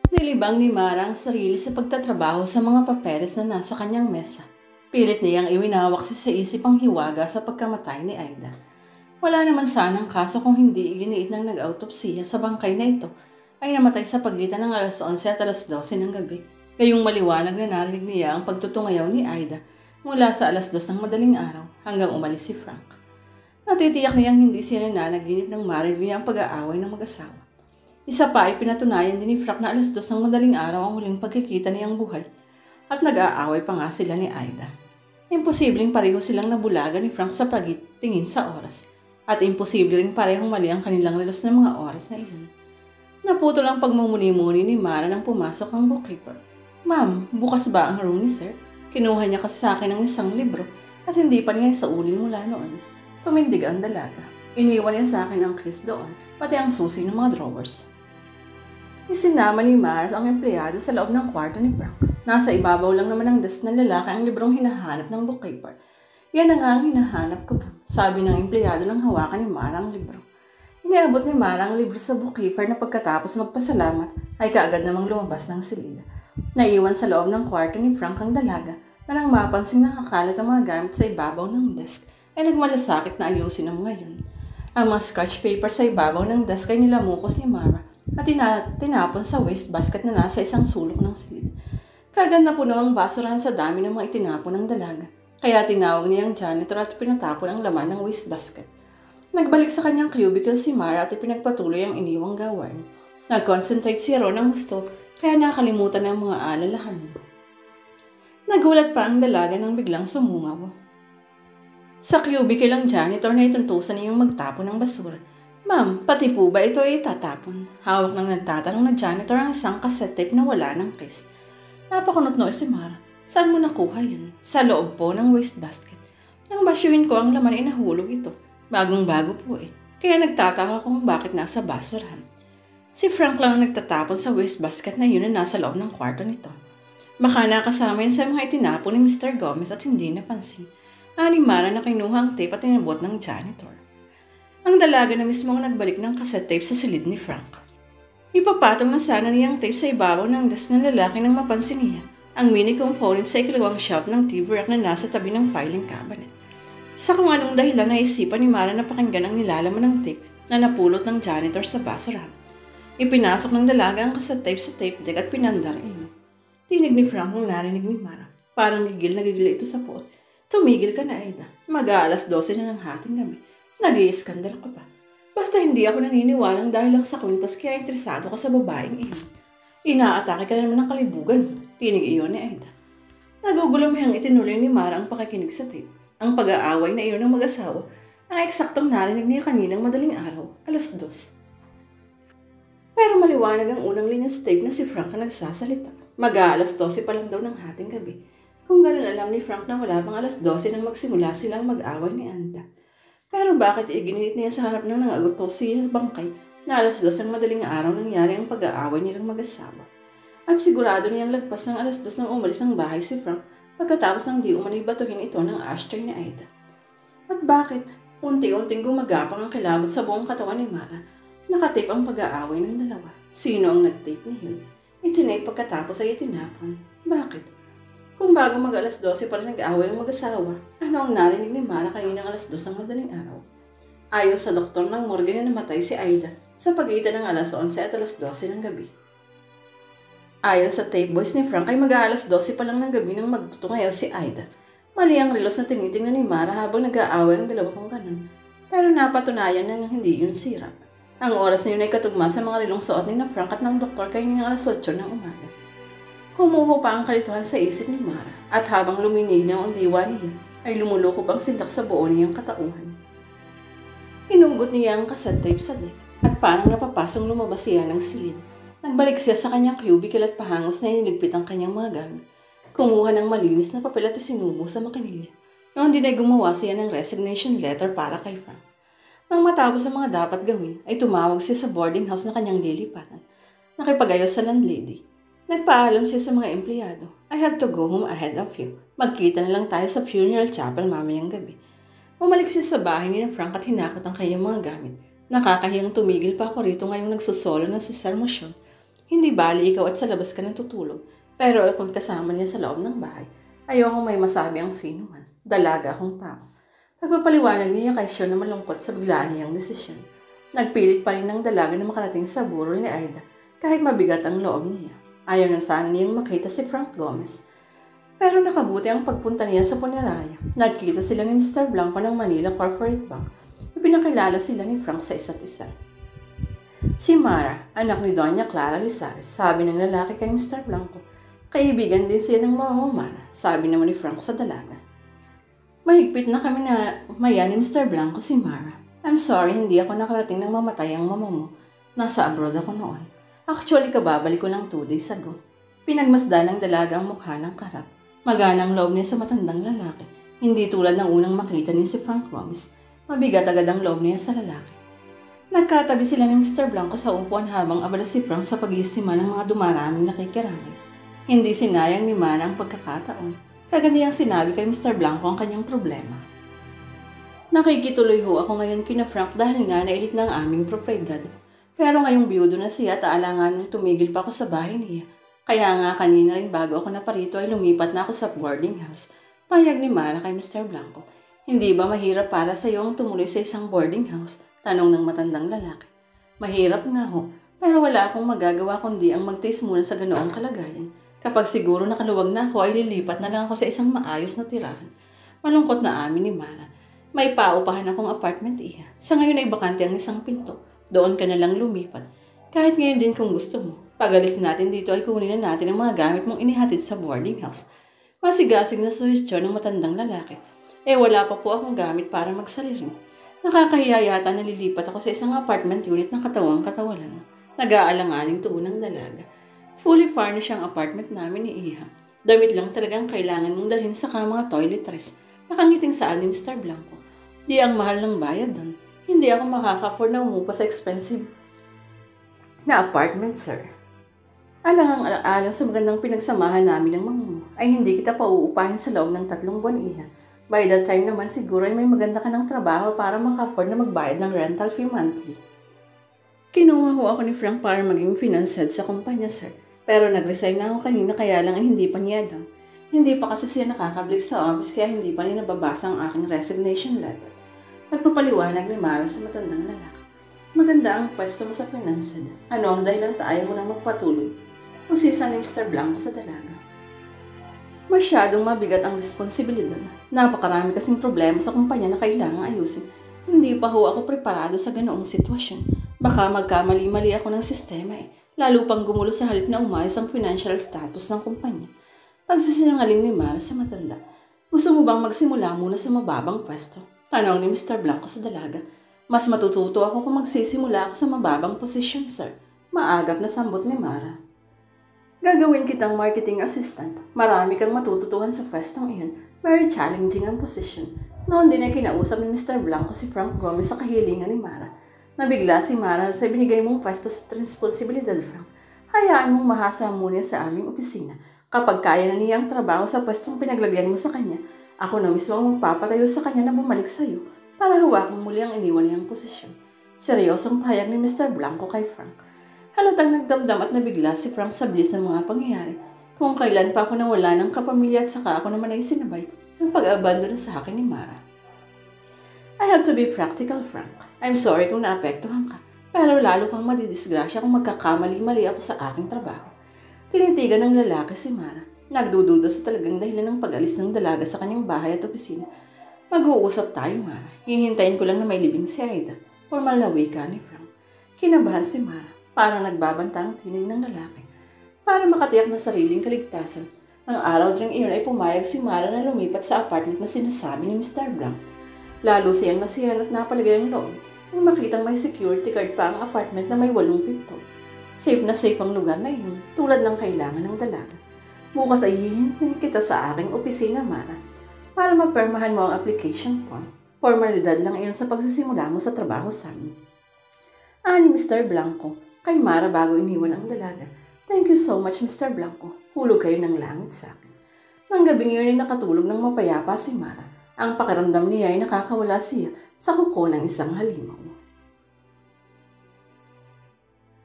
Nilibang ni Mara ang sarili sa pagtatrabaho sa mga papeles na nasa kanyang mesa. Pilit niyang iwinawak sa isip ang hiwaga sa pagkamatay ni Aida. Wala naman sanang kaso kung hindi iginiit ng nag-autopsiya sa bangkay na ito ay namatay sa pagitan ng alas 11 at alas 12 ng gabi. Gayong maliwanag na narinig niya ang pagtutungayaw ni Aida mula sa alas 2 ng madaling araw hanggang umalis si Frank. Natitiyak niyang hindi siya nananaginip ng marinig niya ang pag-aaway ng mag-asawa. Isa pa ay pinatunayan din ni Frank na alas 2 ng madaling araw ang huling pagkikita niyang buhay at nag-aaway pa nga sila ni Aida. Imposibleng pareho silang nabulaga ni Frank sa pagtingin sa oras at imposible ring parehong mali ang kanilang relos ng mga oras na iyon. Naputol ang pagmumuni-muni ni Mara nang pumasok ang bookkeeper. "Ma'am, bukas ba ang room ni Sir? Kinuha niya kasi sa akin ng isang libro at hindi pa niya isauli mula noon." Tumindig ang dalaga. Iniwan niya sa akin ang keys doon, pati ang susi ng mga drawers. Isinama ni Mara ang empleyado sa loob ng kwarto ni Frank. Nasa ibabaw lang naman ng desk ng lalaki ang librong hinahanap ng bookkeeper. "Yan na nga ang hinahanap ko," sabi ng empleyado nang hawakan ni Mara ang libro. Iniabot ni Mara ang libro sa bookkeeper na pagkatapos magpasalamat ay kaagad namang lumabas ng silid. Naiwan sa loob ng kwarto ni Frank ang dalaga na nang mapansing nakakalat ang mga gamit sa ibabaw ng desk ay nagmalasakit na ayusin ang mga yun. Ang mga scratch paper sa ibabaw ng desk ay nilamukos ni Mara at tinapon sa wastebasket na nasa isang sulok ng silid. Kaagad na puno ang basurahan sa dami ng mga itinapon ng dalaga, kaya tinawag niya ang janitor at pinatapon ang laman ng wastebasket. Nagbalik sa kanyang cubicle si Mara at ipinagpatuloy ang iniwang gawain. Nag-concentrate siya ron ng gusto, kaya nakalimutan ang mga alalahan. Nagulat pa ang dalaga nang biglang sumungaw. Sa cubicle ang janitor na ituntusan niyang magtapon ng basura. "Ma'am, pati po ba ito ay itatapon?" Hawak ng nagtatanong na janitor ang isang cassette tape na wala ng case. Napakunot-noo si Mara. "Saan mo nakuha yan?" "Sa loob po ng wastebasket. Nang basyuhin ko ang laman ay nahulog ito. Bagong-bago po eh. Kaya nagtataka kung bakit nasa basurahan." Si Frank lang ang nagtatapon sa wastebasket na yun na nasa loob ng kwarto nito. Baka nakasama yan sa mga itinapon ni Mr. Gomez at hindi napansin. Ani Mara na kinuha ang tape at inabot ng janitor. Ang dalaga na mismo ang nagbalik ng cassette tape sa silid ni Frank. Ipapatong na sana niya ang tape sa ibabaw ng desk ng lalaki nang mapansin niya ang mini component sa ikalawang shelf ng TV rack na nasa tabi ng filing cabinet. Sa kung anong dahilan naisipan ni Mara na pakinggan ang nilalaman ng tape na napulot ng janitor sa basurahan. Ipinasok ng dalaga ang cassette tape sa tape deck at pinandar ino. Tinig ni Frank ang narinig ni Mara. Parang gigil na gigil ito sa puot. "Tumigil ka na, Aida. Mag-aalas 12 na ng hating gabi. Nag-iiskandal ka pa. Basta hindi ako naniniwalang dahil lang sa kwintas kaya interesado ka sa babaeng iyon. Inaatake ka naman ng kalibugan." Tinig iyon ni Aida. Nagugulumihang itinuloy ni Mara ang pakikinig sa tape. Ang pag-aaway na iyon ng mag-asawa ang eksaktong narinig niya kaninang madaling araw, alas 2. Pero maliwanag ang unang linya sa tape na si Frank ang nagsasalita. Mag-aalas 12 pa lang daw ng hating gabi. Kung gano'n alam ni Frank na wala pang alas 12 nang magsimula silang mag-away ni Anda. Pero bakit iginit niya sa harap ng nang-autopsiya sa bangkay na alas 2 ng madaling araw nangyari ang pag-aaway nilang mag-asawa? At sigurado niyang lagpas ng alas 2 nang umalis ng bahay si Frank pagkatapos ng di umano'y batuhin ito ng ashtray ni Aida. At bakit? Unti-unting gumagapang ang kilabot sa buong katawan ni Mara. Nakatape ang pag-aaway ng dalawa. Sino ang nag-tape niyon? Itinape pagkatapos ay itinapon. Bakit? Kung bago mag-alas 12 pa rin nag-aaway ang mag-asawa, ano ang narinig ni Mara kaninang alas 2 ng madaling araw? Ayon sa doktor ng morgue na namatay si Aida sa pagitan ng alas 11 at alas 12 ng gabi. Ayon sa tape voice ni Frank ay mag-aalas 12 pa lang ng gabi nang magtutungayaw si Aida. Mali ang relos na tinitingnan ni Mara habang nag-aaway ang dalawa kung ganun. Pero napatunayan na hindi yun sira. Ang oras na yun ay katugma sa mga relong suot ni na Frank at ng doktor kaninang alas 8 ng umaga. Humuho pa ang kalituhan sa isip ni Mara at habang lumilinaw ang diwa niya ay lumulukog ang sindak sa buo niyang katauhan. Hinugot niya ang cassette tape sa deck at parang napapasong lumabas siya ng silid. Nagbalik siya sa kanyang cubicle at pahangos na iniligpit ang kanyang mga gamit. Kumuha ng malinis na papel at isinubo sa makinilya. Noon din ay gumawa siya ng resignation letter para kay Frank. Nang matapos ang mga dapat gawin ay tumawag siya sa boarding house na kanyang lilipatan. Nakipag-ayos sa landlady. Nagpaalam siya sa mga empleyado. "I have to go home ahead of you. Magkita na lang tayo sa funeral chapel mamayang gabi." Bumalik siya sa bahay ni Frank at hinakot ang kanyang mga gamit. "Nakakahiyang tumigil pa ako rito ngayong nagsusolo na si Sir Motion. Hindi bali ikaw at sa labas ka natutulog, pero ako'y kasama niya sa loob ng bahay. Ayokong may masabi ang sino man. Dalaga akong tao. Pagpapaliwanag niya kay Sean na malungkot sa biglaan niyang desisyon. Nagpilit pa rin ng dalaga na makarating sa burol ni Aida kahit mabigat ang loob niya. Ayaw na sana niyang makita si Frank Gomez. Pero nakabuti ang pagpunta niya sa punerarya. Nagkita sila ni Mr. Blanco ng Manila Corporate Bank. Ipinakilala sila ni Frank sa isa't isa. Si Mara, anak ni Doña Clara Lizares, sabi ng lalaki kay Mr. Blanco. Kaibigan din siya ng Mama Mara, sabi naman ni Frank sa dalaga. Mahigpit na kami na maya ni Mr. Blanco si Mara. I'm sorry, hindi ako nakarating nang mamatay ang mama mo. Nasa abroad ako noon. Actually, kababalik ko lang 2 days ago. Pinagmasdan ng dalaga ang mukha ng karap. Maganang loob niya sa matandang lalaki. Hindi tulad ng unang makita niya si Frank Gomez. Mabigat agad ang loob niya sa lalaki. Nagkatabi sila ni Mr. Blanco sa upuan habang abala si Frank sa pag-iistima ng mga dumaraming nakikiramay. Hindi sinayang ni Mara ang pagkakataon. Kagandiyang sinabi kay Mr. Blanco ang kanyang problema. Nakikituloy ho ako ngayon kina Frank dahil nga nailit ng aming propriedad. Pero ngayong biyudo na siya at aalangan tumigil pa ako sa bahay niya. Kaya nga kanina rin bago ako naparito ay lumipat na ako sa boarding house. Payag ni Mara kay Mr. Blanco. Hindi ba mahirap para sa iyo ang tumuloy sa isang boarding house? Tanong ng matandang lalaki. Mahirap nga ho, pero wala akong magagawa kundi ang magtiis muna sa ganoong kalagayan. Kapag siguro nakaluwag na ako ay lilipat na lang ako sa isang maayos na tirahan. Malungkot na amin ni Mara. May paupahan akong apartment iya. Sa ngayon ay bakante ang isang pinto. Doon ka na lang lumipat. Kahit ngayon din kung gusto mo. Pag-alis natin dito ay kunin na natin ang mga gamit mong inihatid sa boarding house. Masigasig na suhestyon ng matandang lalaki. Wala pa po akong gamit para magsalirin. Nakakahiya yata na lilipat ako sa isang apartment unit na katawang-katawalan. Nag-aalanganing tuon ng dalaga. Fully furnished ang apartment namin ni Iha. Damit lang talagang kailangan mong dalhin sa mga toiletries. Nakangiting saan ni Mr. Blanco. Di ang mahal ng bayad doon. Hindi ako makaka-afford na umupa sa expensive na apartment, sir. Alang sa magandang pinagsamahan namin ng mga mo, ay hindi kita pa uupahin sa loob ng 3 buwan, Iha. By that time naman siguro ay may maganda ka ng trabaho para maka-afford na magbayad ng rental fee monthly. Kinuha ho ako ni Frank para maging finance head sa kumpanya, sir. Pero nag-resign na ako kanina kaya lang ay hindi pa niya alam. Hindi pa kasi siya nakakablik sa office kaya hindi pa niya nababasa ang aking resignation letter. Nagpapaliwanag ni Mara sa matandang lalaki. Maganda ang pwesto mo sa finance head. Ano ang dahilan tayo mo nang magpatuloy? Usisa ni Mr. Blanco sa dalaga. Masyadong mabigat ang responsibilidad. Napakarami kasing problema sa kumpanya na kailangang ayusin. Hindi pa ho ako preparado sa ganoong sitwasyon. Baka magkamali-mali ako ng sistema lalo pang gumulo sa halip na umayos ang financial status ng kumpanya. Pagsisinungaling ni Mara sa matanda. Gusto mo bang magsimula muna sa mababang pwesto? Tanong ni Mr. Blanco sa dalaga. Mas matututo ako kung magsisimula ako sa mababang posisyon, sir. Maagap na sambot ni Mara. Gagawin kitang marketing assistant. Marami kang matututuhan sa pwestong iyon. Very challenging ang posisyon. Noon din ay kinausap ni Mr. Blanco si Frank Gomez sa kahilingan ni Mara. Nabigla si Mara sa binigay mong pwesto sa responsibilidad, Frank. Hayaan mong mahasa muna sa aming opisina. Kapag kaya na niya ang trabaho sa pwestong pinaglagyan mo sa kanya, ako na mismo ang magpapatayo sa kanya na bumalik sa iyo para hawakang muli ang iniwan niyang posisyon. Seryosong pahayag ni Mr. Blanco kay Frank. Halatang nagdamdam at nabigla si Frank sa bilis ng mga pangyayari. Kung kailan pa ako nawala ng kapamilya at saka ako naman ay sinabay ang pag-abandon sa akin ni Mara. I have to be practical, Frank. I'm sorry kung naapektuhan ka, pero lalo kang madidisgrasya kung magkakamali-mali ako sa aking trabaho. Tinitigan ng lalaki si Mara. Nagdududa sa talagang dahilan ng pag-alis ng dalaga sa kanyang bahay at opisina. Mag-uusap tayo, Mara. Hihintayin ko lang na may libing si Aida. Formal na wika ni Frank. Kinabahan si Mara. Parang nagbabanta ang tinig ng lalaki. Para makatiyak ng sariling kaligtasan, ang araw dring iyon ay pumayag si Mara na lumipat sa apartment na sinasabi ni Mr. Blanc. Lalo siyang nasiyahan at napaligay ang loob nang makitang may security guard pa ang apartment na may 8 pinto. Safe na safe ang lugar na iyon, tulad ng kailangan ng dalaga. Bukas ay hihintin kita sa aking opisina, Mara, para mapermahan mo ang application form. Formalidad lang iyon sa pagsisimula mo sa trabaho sa amin. Ani Mr. Blanco, kay Mara bago iniwan ang dalaga. Thank you so much, Mr. Blanco. Hulog kayo ng langit sa akin. Nang gabing iyon ay nakatulog ng mapayapa si Mara. Ang pakiramdam niya ay nakakawala siya sa kuko ng isang halimaw.